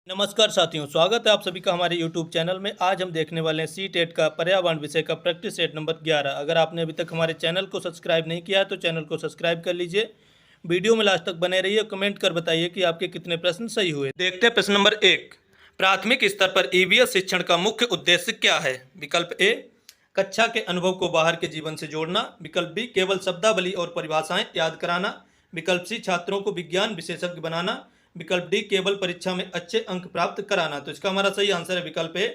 नमस्कार साथियों, स्वागत है आप सभी का हमारे YouTube चैनल में। आज हम देखने वाले हैं सी टेट का पर्यावरण विषय का प्रैक्टिस सेट नंबर 11। अगर आपने अभी तक हमारे चैनल को सब्सक्राइब नहीं किया है तो चैनल को सब्सक्राइब कर लीजिए। वीडियो में लास्ट तक बने रहिए। कमेंट कर बताइए कि आपके कितने प्रश्न सही हुए। देखते हैं प्रश्न नंबर 1। प्राथमिक स्तर पर ईवीएस शिक्षण का मुख्य उद्देश्य क्या है? विकल्प ए, कक्षा के अनुभव को बाहर के जीवन से जोड़ना। विकल्प बी, केवल शब्दावली और परिभाषाएं याद कराना। विकल्प सी, छात्रों को विज्ञान विशेषज्ञ बनाना। विकल्प डी, केवल परीक्षा में अच्छे अंक प्राप्त कराना। तो इसका हमारा सही आंसर है विकल्प ए,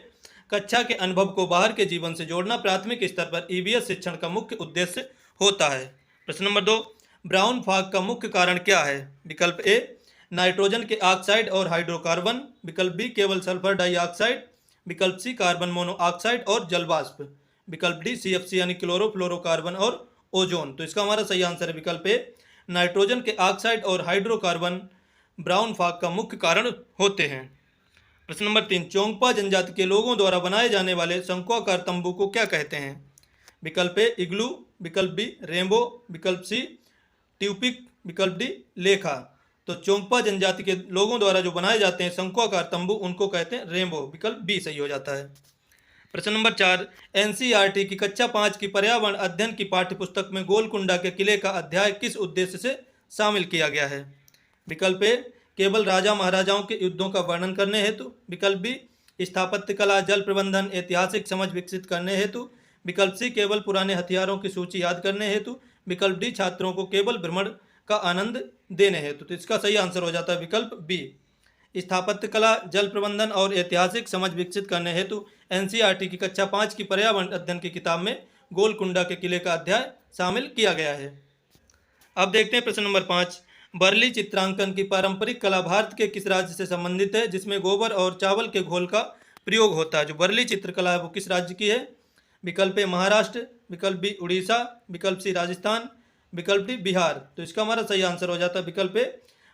कक्षा के अनुभव को बाहर के जीवन से जोड़ना प्राथमिक स्तर पर ईवीएस शिक्षण का मुख्य उद्देश्य होता है। प्रश्न नंबर 2, ब्राउन फॉग का मुख्य कारण क्या है? विकल्प ए, नाइट्रोजन के ऑक्साइड और हाइड्रोकार्बन। विकल्प बी, केवल सल्फर डाइऑक्साइड। विकल्प सी, कार्बन मोनोऑक्साइड और जलवाष्प। विकल्प डी, सीएफसी यानी क्लोरोफ्लोरोकार्बन और ओजोन। तो इसका हमारा सही आंसर है विकल्प ए, नाइट्रोजन के ऑक्साइड और हाइड्रोकार्बन ब्राउन फॉग का मुख्य कारण होते हैं। प्रश्न नंबर 3, चोंगपा जनजाति के लोगों द्वारा बनाए जाने वाले शंक्वाकार तंबू को क्या कहते हैं? विकल्प ए, इग्लू। विकल्प बी, रेनबो। विकल्प सी, ट्यूपिक। विकल्प डी, लेखा। तो चोंगपा जनजाति के लोगों द्वारा जो बनाए जाते हैं शंक्वाकार तंबू, उनको कहते हैं रेनबो। विकल्प बी सही हो जाता है। प्रश्न नंबर 4, एनसीईआरटी की कक्षा 5 की पर्यावरण अध्ययन की पाठ्यपुस्तक में गोलकुंडा के किले का अध्याय किस उद्देश्य से शामिल किया गया है? विकल्प ए, केवल राजा महाराजाओं के युद्धों का वर्णन करने हेतु। विकल्प बी, स्थापत्य कला, जल प्रबंधन, ऐतिहासिक समझ विकसित करने हेतु। विकल्प सी, केवल पुराने हथियारों की सूची याद करने हेतु। विकल्प डी, छात्रों को केवल भ्रमण का आनंद देने हेतु। तो इसका सही आंसर हो जाता है विकल्प बी, स्थापत्य कला, जल प्रबंधन और ऐतिहासिक समझ विकसित करने हेतु एनसीईआरटी की कक्षा 5 की पर्यावरण अध्ययन की किताब में गोलकुंडा के किले का अध्याय शामिल किया गया है। अब देखते हैं प्रश्न नंबर 5, बर्ली चित्रांकन की पारंपरिक कला भारत के किस राज्य से संबंधित है जिसमें गोबर और चावल के घोल का प्रयोग होता है? जो बर्ली चित्रकला है वो किस राज्य की है? विकल्प ए, महाराष्ट्र। विकल्प बी, उड़ीसा। विकल्प सी, राजस्थान। विकल्प डी, बिहार। तो इसका हमारा सही आंसर हो जाता है विकल्प ए,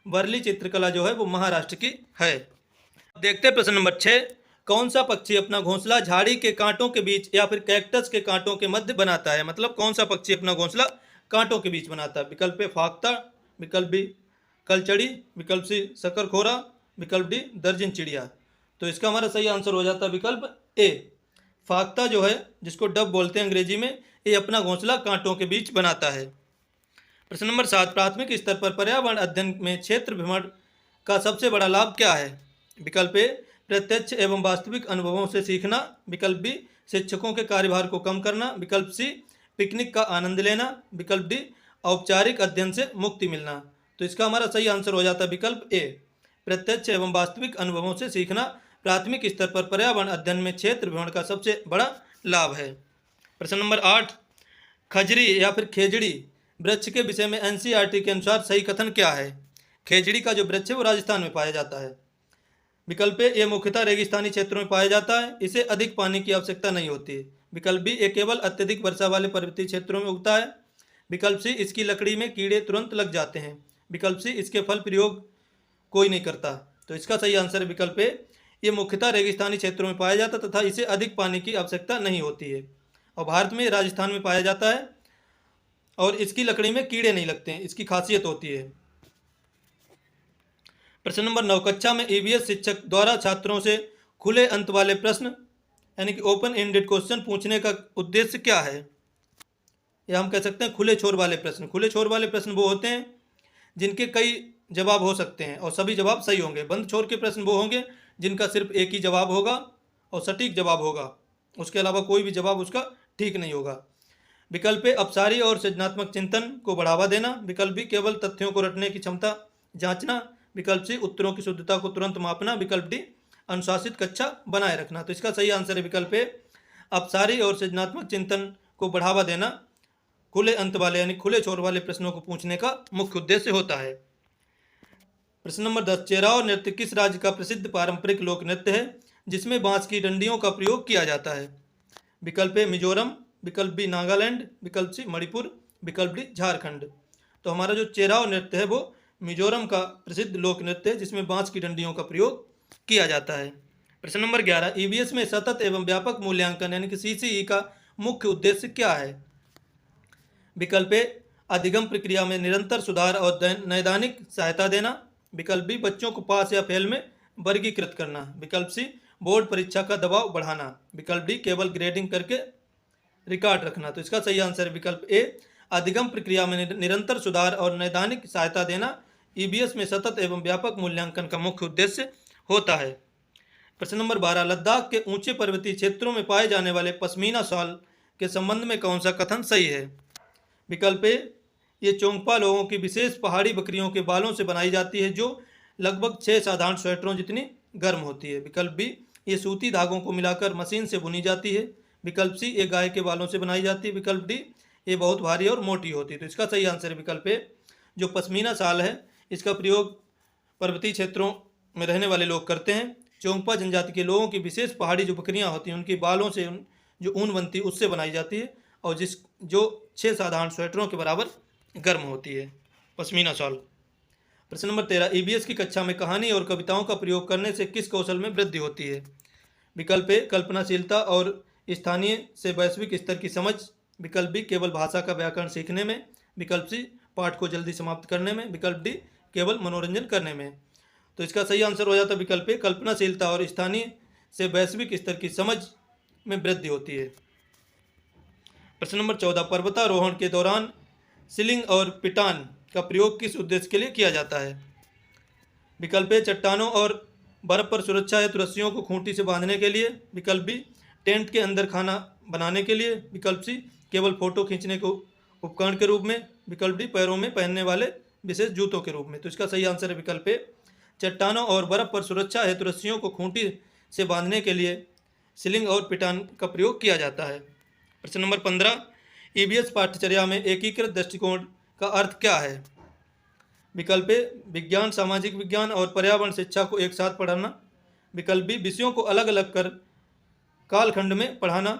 बर्ली चित्रकला जो है वो महाराष्ट्र की है। देखते हैं प्रश्न नंबर 6, कौन सा पक्षी अपना घोंसला झाड़ी के कांटों के बीच या फिर कैक्टस के कांटों के मध्य बनाता है? मतलब कौन सा पक्षी अपना घोंसला कांटों के बीच बनाता है? विकल्प ए, फाख्ता। विकल्प बी, कलचड़ी। विकल्प सी, शकरखोरा। विकल्प डी, दर्जन चिड़िया। तो इसका हमारा सही आंसर हो जाता है विकल्प ए, फाख्ता जो है, जिसको डब बोलते हैं अंग्रेजी में, ये अपना घोंसला कांटों के बीच बनाता है। प्रश्न नंबर 7, प्राथमिक स्तर पर पर्यावरण अध्ययन में क्षेत्र भ्रमण का सबसे बड़ा लाभ क्या है? विकल्प ए, प्रत्यक्ष एवं वास्तविक अनुभवों से सीखना। विकल्प बी, शिक्षकों के कार्यभार को कम करना। विकल्प सी, पिकनिक का आनंद लेना। विकल्प डी, औपचारिक अध्ययन से मुक्ति मिलना। तो इसका हमारा सही आंसर हो जाता है विकल्प ए, प्रत्यक्ष एवं वास्तविक अनुभवों से सीखना प्राथमिक स्तर पर पर्यावरण अध्ययन में क्षेत्र भ्रमण का सबसे बड़ा लाभ है। प्रश्न नंबर 8, खजरी या फिर खेजड़ी वृक्ष के विषय में एनसीईआरटी के अनुसार सही कथन क्या है? खेजड़ी का जो वृक्ष है वो राजस्थान में पाया जाता है। विकल्प ए, ये मुख्यतः रेगिस्तानी क्षेत्रों में पाया जाता है, इसे अधिक पानी की आवश्यकता नहीं होती है। विकल्प बी, ये केवल अत्यधिक वर्षा वाले पर्वतीय क्षेत्रों में उगता है। विकल्प सी, इसकी लकड़ी में कीड़े तुरंत लग जाते हैं। विकल्प सी, इसके फल प्रयोग कोई नहीं करता। तो इसका सही आंसर है विकल्प ए, ये मुख्यतः रेगिस्तानी क्षेत्रों में पाया जाता तथा इसे अधिक पानी की आवश्यकता नहीं होती है और भारत में राजस्थान में पाया जाता है और इसकी लकड़ी में कीड़े नहीं लगते हैं, इसकी खासियत होती है। प्रश्न नंबर 9, कक्षा में ईवीएस शिक्षक द्वारा छात्रों से खुले अंत वाले प्रश्न यानी कि ओपन एंडेड क्वेश्चन पूछने का उद्देश्य क्या है? या हम कह सकते हैं खुले छोर वाले प्रश्न। खुले छोर वाले प्रश्न वो होते हैं जिनके कई जवाब हो सकते हैं और सभी जवाब सही होंगे। बंद छोर के प्रश्न वो होंगे जिनका सिर्फ एक ही जवाब होगा और सटीक जवाब होगा, उसके अलावा कोई भी जवाब उसका ठीक नहीं होगा। विकल्प ए, अपसारी और सृजनात्मक चिंतन को बढ़ावा देना। विकल्प बी, केवल तथ्यों को रटने की क्षमता जांचना। विकल्प सी, उत्तरों की शुद्धता को तुरंत मापना। विकल्प डी, अनुशासित कक्षा बनाए रखना। तो इसका सही आंसर है विकल्प ए, अपसारी और सृजनात्मक चिंतन को बढ़ावा देना खुले अंत वाले यानी खुले छोर वाले प्रश्नों को पूछने का मुख्य उद्देश्य होता है। प्रश्न नंबर 10, चेराव नृत्य किस राज्य का प्रसिद्ध पारंपरिक लोक नृत्य है जिसमें बांस की डंडियों का प्रयोग किया जाता है? विकल्प ए, मिजोरम। विकल्प बी, नागालैंड। विकल्प सी, मणिपुर। विकल्प डी, झारखंड। तो हमारा जो चेराव नृत्य है वो मिजोरम का प्रसिद्ध लोक नृत्य है जिसमें बांस की डंडियों का प्रयोग किया जाता है। प्रश्न नंबर 11, ईवीएस में सतत एवं व्यापक मूल्यांकन यानी कि सीसीई का मुख्य उद्देश्य क्या है? विकल्प ए, अधिगम प्रक्रिया में निरंतर सुधार और नैदानिक सहायता देना। विकल्प बी, बच्चों को पास या फेल में वर्गीकृत करना। विकल्प सी बोर्ड परीक्षा का दबाव बढ़ाना। विकल्प डी केवल ग्रेडिंग करके रिकॉर्ड रखना। तो इसका सही आंसर है विकल्प ए अधिगम प्रक्रिया में निरंतर सुधार और नैदानिक सहायता देना ईबीएस में सतत एवं व्यापक मूल्यांकन का मुख्य उद्देश्य होता है। प्रश्न नंबर 12 लद्दाख के ऊंचे पर्वतीय क्षेत्रों में पाए जाने वाले पश्मीना शॉल के संबंध में कौन सा कथन सही है। विकल्प ए ये चोंगपा लोगों की विशेष पहाड़ी बकरियों के बालों से बनाई जाती है जो लगभग 6 साधारण स्वेटरों जितनी गर्म होती है। विकल्प बी ये सूती धागों को मिलाकर मशीन से बुनी जाती है। विकल्प सी ये गाय के बालों से बनाई जाती है। विकल्प डी ये बहुत भारी और मोटी होती है। तो इसका सही आंसर है विकल्प ए जो पश्मीना शाल है इसका प्रयोग पर्वतीय क्षेत्रों में रहने वाले लोग करते हैं। चोंगपा जनजाति के लोगों की विशेष पहाड़ी जो बकरियां होती हैं उनके बालों से जो ऊन बनती है उससे बनाई जाती है और जो 6 साधारण स्वेटरों के बराबर गर्म होती है पश्मीना शॉल। प्रश्न नंबर 13 ईबीएस की कक्षा में कहानी और कविताओं का प्रयोग करने से किस कौशल में वृद्धि होती है। विकल्प ए कल्पनाशीलता और स्थानीय से वैश्विक स्तर की समझ। विकल्प बी केवल भाषा का व्याकरण सीखने में। विकल्प सी पाठ को जल्दी समाप्त करने में। विकल्प डी केवल मनोरंजन करने में। तो इसका सही आंसर हो जाता है विकल्प ए कल्पनाशीलता और स्थानीय से वैश्विक स्तर की समझ में वृद्धि होती है। प्रश्न नंबर 14 पर्वतारोहण के दौरान सिलिंग और पिटान का प्रयोग किस उद्देश्य के लिए किया जाता है। विकल्प ए चट्टानों और बर्फ पर सुरक्षा हेतु रस्सियों को खूंटी से बांधने के लिए। विकल्प बी टेंट के अंदर खाना बनाने के लिए। विकल्प सी केवल फोटो खींचने को उपकरण के रूप में। विकल्प डी पैरों में पहनने वाले विशेष जूतों के रूप में। तो इसका सही आंसर है विकल्प ए चट्टानों और बर्फ पर सुरक्षा हेतु रस्सियों को खूंटी से बांधने के लिए सिलिंग और पिटान का प्रयोग किया जाता है। प्रश्न नंबर 15 ईबीएस पाठ्यचर्या में एकीकृत दृष्टिकोण का अर्थ क्या है। विकल्प ए विज्ञान सामाजिक विज्ञान और पर्यावरण शिक्षा को एक साथ पढ़ाना। विकल्प बी विषयों को अलग अलग कर कालखंड में पढ़ाना।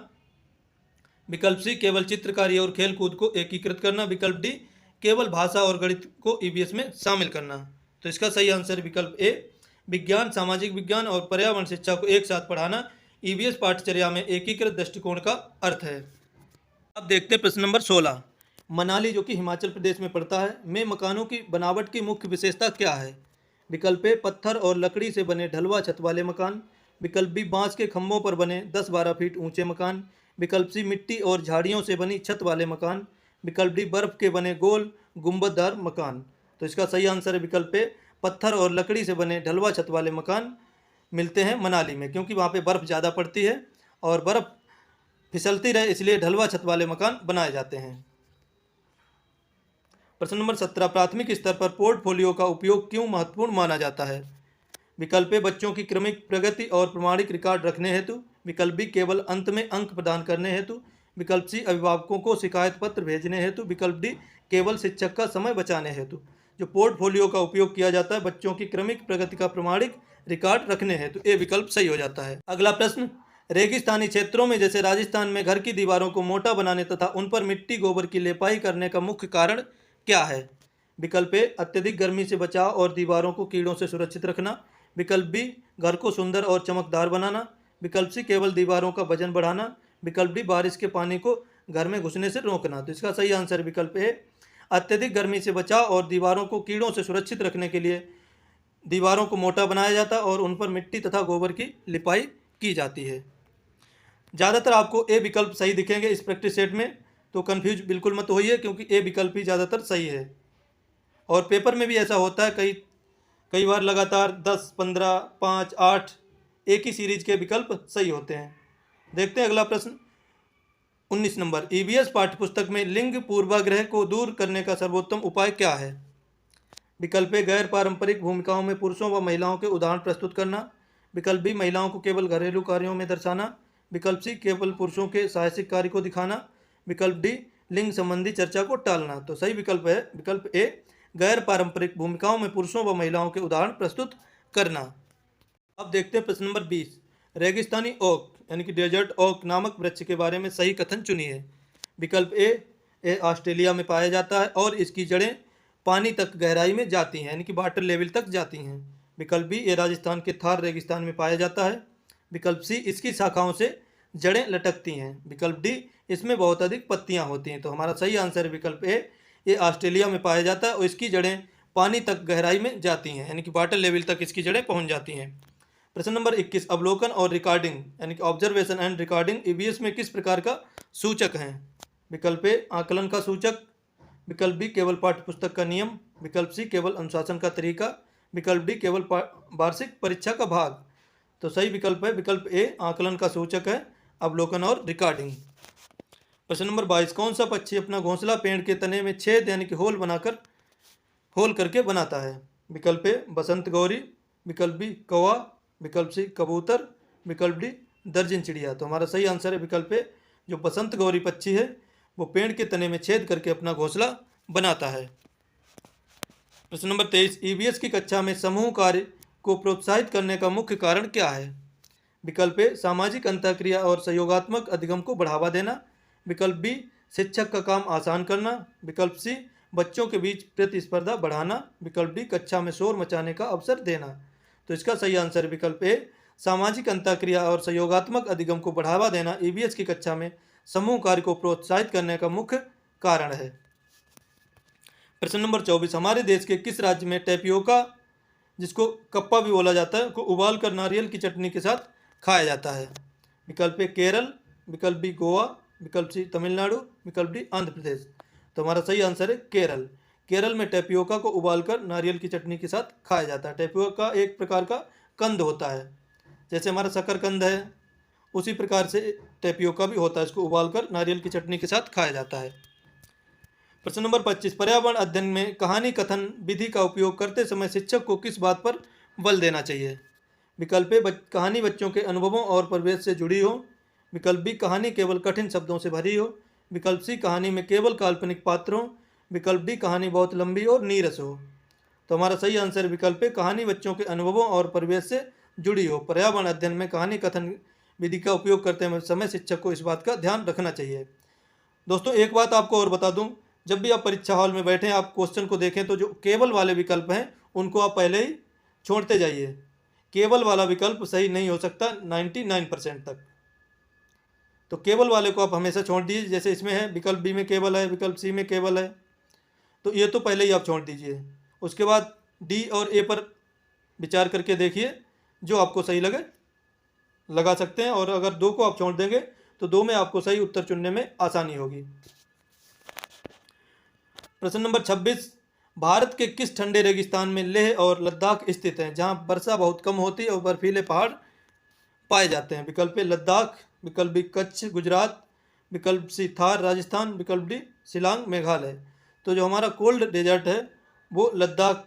विकल्प सी केवल चित्रकारी और खेल कूद को एकीकृत करना। विकल्प डी केवल भाषा और गणित को ईबीएस में शामिल करना। तो इसका सही आंसर विकल्प ए विज्ञान सामाजिक विज्ञान और पर्यावरण शिक्षा को एक साथ पढ़ाना ईबीएस पाठ्यचर्या में एकीकृत दृष्टिकोण का अर्थ है। अब देखते हैं प्रश्न नंबर 16 मनाली जो कि हिमाचल प्रदेश में पड़ता है में मकानों की बनावट की मुख्य विशेषता क्या है। विकल्प ए पत्थर और लकड़ी से बने ढलवा छत वाले मकान। विकल्प बी बांस के खंभों पर बने 10-12 फीट ऊंचे मकान। विकल्प सी मिट्टी और झाड़ियों से बनी छत वाले मकान। विकल्प डी बर्फ के बने गोल गुंबददार मकान। तो इसका सही आंसर है विकल्प ए पत्थर और लकड़ी से बने ढलवा छत वाले मकान मिलते हैं मनाली में क्योंकि वहाँ पे बर्फ़ ज़्यादा पड़ती है और बर्फ़ फिसलती रहे इसलिए ढलवा छत वाले मकान बनाए जाते हैं। प्रश्न नंबर 17 प्राथमिक स्तर पर पोर्टफोलियो का उपयोग क्यों महत्वपूर्ण माना जाता है। विकल्प ए बच्चों की क्रमिक प्रगति और प्रमाणिक रिकॉर्ड रखने हेतु। विकल्प बी केवल अंत में अंक प्रदान करने हेतु। विकल्प सी अभिभावकों को शिकायत पत्र भेजने हेतु। विकल्प डी केवल शिक्षक का समय बचाने हेतु। जो पोर्टफोलियो का उपयोग किया जाता है बच्चों की क्रमिक प्रगति का प्रमाणिक रिकॉर्ड रखने हेतु ए विकल्प सही हो जाता है। अगला प्रश्न रेगिस्तानी क्षेत्रों में जैसे राजस्थान में घर की दीवारों को मोटा बनाने तथा उन पर मिट्टी गोबर की लेपाई करने का मुख्य कारण क्या है। विकल्प ए अत्यधिक गर्मी से बचाव और दीवारों को कीड़ों से सुरक्षित रखना। विकल्प बी घर को सुंदर और चमकदार बनाना। विकल्प सी केवल दीवारों का वजन बढ़ाना। विकल्प डी बारिश के पानी को घर में घुसने से रोकना। तो इसका सही आंसर विकल्प ए अत्यधिक गर्मी से बचाव और दीवारों को कीड़ों से सुरक्षित रखने के लिए दीवारों को मोटा बनाया जाता है और उन पर मिट्टी तथा गोबर की लिपाई की जाती है। ज़्यादातर आपको ए विकल्प सही दिखेंगे इस प्रैक्टिस सेट में, तो कन्फ्यूज बिल्कुल मत होइए क्योंकि ए विकल्प ही ज़्यादातर सही है। और पेपर में भी ऐसा होता है कई बार लगातार 10, 15, 5, 8 एक ही सीरीज के विकल्प सही होते हैं। देखते हैं अगला प्रश्न 19 नंबर ईबीएस पाठ्यपुस्तक में लिंग पूर्वाग्रह को दूर करने का सर्वोत्तम उपाय क्या है। विकल्प ए गैर पारंपरिक भूमिकाओं में पुरुषों व महिलाओं के उदाहरण प्रस्तुत करना। विकल्प बी महिलाओं को केवल घरेलू कार्यों में दर्शाना। विकल्प सी केवल पुरुषों के साहसिक कार्य को दिखाना। विकल्प डी लिंग संबंधी चर्चा को टालना। तो सही विकल्प है विकल्प ए गैर पारंपरिक भूमिकाओं में पुरुषों व महिलाओं के उदाहरण प्रस्तुत करना। अब देखते हैं प्रश्न नंबर 20 रेगिस्तानी ओक यानी कि डेजर्ट ओक नामक वृक्ष के बारे में सही कथन चुनिए। विकल्प ए ऑस्ट्रेलिया में पाया जाता है और इसकी जड़ें पानी तक गहराई में जाती हैं यानी कि वाटर लेवल तक जाती हैं। विकल्प बी ये राजस्थान के थार रेगिस्तान में पाया जाता है। विकल्प सी इसकी शाखाओं से जड़ें लटकती हैं। विकल्प डी इसमें बहुत अधिक पत्तियां होती हैं। तो हमारा सही आंसर है विकल्प ए ये ऑस्ट्रेलिया में पाया जाता है और इसकी जड़ें पानी तक गहराई में जाती हैं यानी कि वाटर लेवल तक इसकी जड़ें पहुंच जाती हैं। प्रश्न नंबर 21, अवलोकन और रिकॉर्डिंग यानी कि ऑब्जर्वेशन एंड रिकॉर्डिंग ईवीएस में किस प्रकार का सूचक हैं? विकल्प ए आकलन का सूचक, विकल्प बी केवल पाठ्य पुस्तक का नियम, विकल्प सी केवल अनुशासन का तरीका, विकल्प डी केवल वार्षिक परीक्षा का भाग। तो सही विकल्प है विकल्प ए आकलन का सूचक है अवलोकन और रिकॉर्डिंग। प्रश्न नंबर 22, कौन सा पक्षी अपना घोंसला पेड़ के तने में छेद यानी कि होल करके बनाता है? विकल्प ए बसंत गौरी, विकल्प बी कौवा, विकल्प सी कबूतर, विकल्प डी दर्जन चिड़िया। तो हमारा सही आंसर है विकल्प ए जो बसंत गौरी पक्षी है वो पेड़ के तने में छेद करके अपना घोंसला बनाता है। प्रश्न नंबर 23, ईवीएस की कक्षा में समूह कार्य को प्रोत्साहित करने का मुख्य कारण क्या है? विकल्प ए सामाजिक अंतःक्रिया और सहयोगात्मक अधिगम को बढ़ावा देना, विकल्प बी शिक्षक का काम आसान करना, विकल्प सी बच्चों के बीच प्रतिस्पर्धा बढ़ाना, विकल्प डी कक्षा में शोर मचाने का अवसर देना। तो इसका सही आंसर विकल्प ए सामाजिक अंतःक्रिया और सहयोगात्मक अधिगम को बढ़ावा देना ईवीएस की कक्षा में समूह कार्य को प्रोत्साहित करने का मुख्य कारण है। प्रश्न नंबर 24, हमारे देश के किस राज्य में टेपियोका, जिसको कप्पा भी बोला जाता है, को उबाल कर नारियल की चटनी के साथ खाया जाता है? विकल्प ए केरल, विकल्प बी गोवा, विकल्प सी तमिलनाडु, विकल्प डी आंध्र प्रदेश। तो हमारा सही आंसर है केरल। केरल में टेपियोका को उबालकर नारियल की चटनी के साथ खाया जाता है। टेपियोका एक प्रकार का कंद होता है, जैसे हमारा शकरकंद है उसी प्रकार से टेपियोका भी होता है, इसको उबालकर नारियल की चटनी के साथ खाया जाता है। प्रश्न नंबर 25, पर्यावरण अध्ययन में कहानी कथन विधि का उपयोग करते समय शिक्षक को किस बात पर बल देना चाहिए? विकल्प ए कहानी बच्चों के अनुभवों और परिवेश से जुड़ी हो, विकल्प बी कहानी केवल कठिन शब्दों से भरी हो, विकल्प सी कहानी में केवल काल्पनिक पात्र हो, विकल्प डी कहानी बहुत लंबी और नीरस हो। तो हमारा सही आंसर विकल्प ए कहानी बच्चों के अनुभवों और परिवेश से जुड़ी हो। पर्यावरण अध्ययन में कहानी कथन विधि का उपयोग करते समय शिक्षक को इस बात का ध्यान रखना चाहिए। दोस्तों एक बात आपको और बता दूं, जब भी आप परीक्षा हॉल में बैठें आप क्वेश्चन को देखें तो जो केवल वाले विकल्प हैं उनको आप पहले ही छोड़ते जाइए। केवल वाला विकल्प सही नहीं हो सकता 99% तक, तो केवल वाले को आप हमेशा छोड़ दीजिए। जैसे इसमें है विकल्प बी में केवल है, विकल्प सी में केवल है, तो ये तो पहले ही आप छोड़ दीजिए। उसके बाद डी और ए पर विचार करके देखिए, जो आपको सही लगे लगा सकते हैं, और अगर दो को आप छोड़ देंगे तो दो में आपको सही उत्तर चुनने में आसानी होगी। प्रश्न नंबर 26, भारत के किस ठंडे रेगिस्तान में लेह और लद्दाख स्थित हैं, जहां वर्षा बहुत कम होती है और बर्फीले पहाड़ पाए जाते हैं? विकल्प ए लद्दाख, विकल्प बी कच्छ गुजरात, विकल्प सी थार राजस्थान, विकल्प डी शिलांग मेघालय। तो जो हमारा कोल्ड डेजर्ट है वो लद्दाख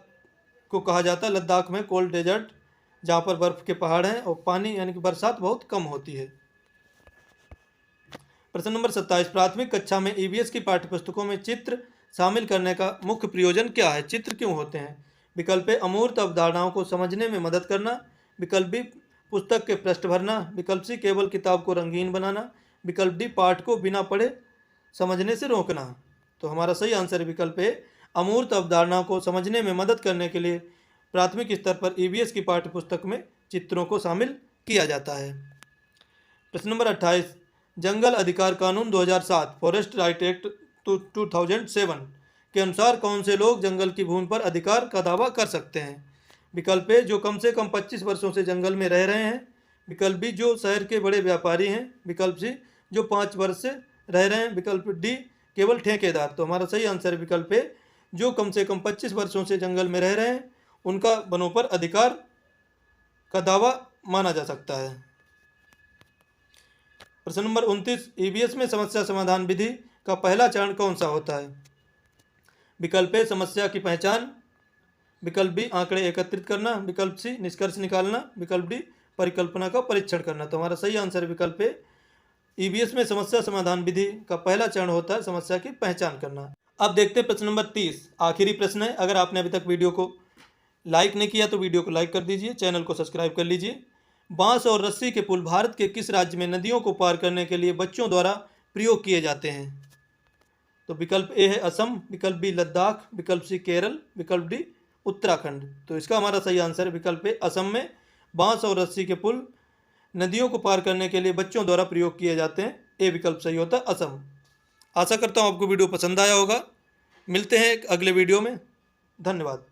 को कहा जाता है। लद्दाख में कोल्ड डेजर्ट जहाँ पर बर्फ़ के पहाड़ हैं और पानी यानी कि बरसात बहुत कम होती है। प्रश्न नंबर 27, प्राथमिक कक्षा में ईवीएस की पाठ्यपुस्तकों में चित्र शामिल करने का मुख्य प्रयोजन क्या है? चित्र क्यों होते हैं? विकल्प ए अमूर्त अवधारणाओं को समझने में मदद करना, विकल्प बी पुस्तक के पृष्ठ भरना, विकल्प सी केवल किताब को रंगीन बनाना, विकल्प डी पाठ को बिना पढ़े समझने से रोकना। तो हमारा सही आंसर है विकल्प ए अमूर्त अवधारणाओं को समझने में मदद करने के लिए प्राथमिक स्तर पर ईवीएस की पाठ्यपुस्तक में चित्रों को शामिल किया जाता है। प्रश्न नंबर 28, जंगल अधिकार कानून 2007 फॉरेस्ट राइट एक्ट 2007 के अनुसार कौन से लोग जंगल की भूमि पर अधिकार का दावा कर सकते हैं? विकल्प ए जो कम से कम 25 वर्षों से जंगल में रह रहे हैं, विकल्प बी जो शहर के बड़े व्यापारी हैं, विकल्प सी जो 5 वर्ष से रह रहे हैं, विकल्प डी केवल ठेकेदार। तो हमारा सही आंसर है विकल्प ए जो कम से कम 25 वर्षों से जंगल में रह रहे हैं उनका वनों पर अधिकार का दावा माना जा सकता है। प्रश्न नंबर 29, ईवीएस में समस्या समाधान विधि का पहला चरण कौन सा होता है? विकल्प ए समस्या की पहचान, विकल्प बी आंकड़े एकत्रित करना, विकल्प सी निष्कर्ष निकालना, विकल्प डी परिकल्पना का परीक्षण करना। तो हमारा सही आंसर विकल्प ए ईवीएस में समस्या समाधान विधि का पहला चरण होता है समस्या की पहचान करना। अब देखते हैं प्रश्न नंबर 30, आखिरी प्रश्न है। अगर आपने अभी तक वीडियो को लाइक नहीं किया तो वीडियो को लाइक कर दीजिए, चैनल को सब्सक्राइब कर लीजिए। बांस और रस्सी के पुल भारत के किस राज्य में नदियों को पार करने के लिए बच्चों द्वारा प्रयोग किए जाते हैं? तो विकल्प ए है असम, विकल्प बी लद्दाख, विकल्प सी केरल, विकल्प डी उत्तराखंड। तो इसका हमारा सही आंसर है विकल्प ए असम में बांस और रस्सी के पुल नदियों को पार करने के लिए बच्चों द्वारा प्रयोग किए जाते हैं। ए विकल्प सही होता है असम। आशा करता हूँ आपको वीडियो पसंद आया होगा। मिलते हैं एक अगले वीडियो में। धन्यवाद।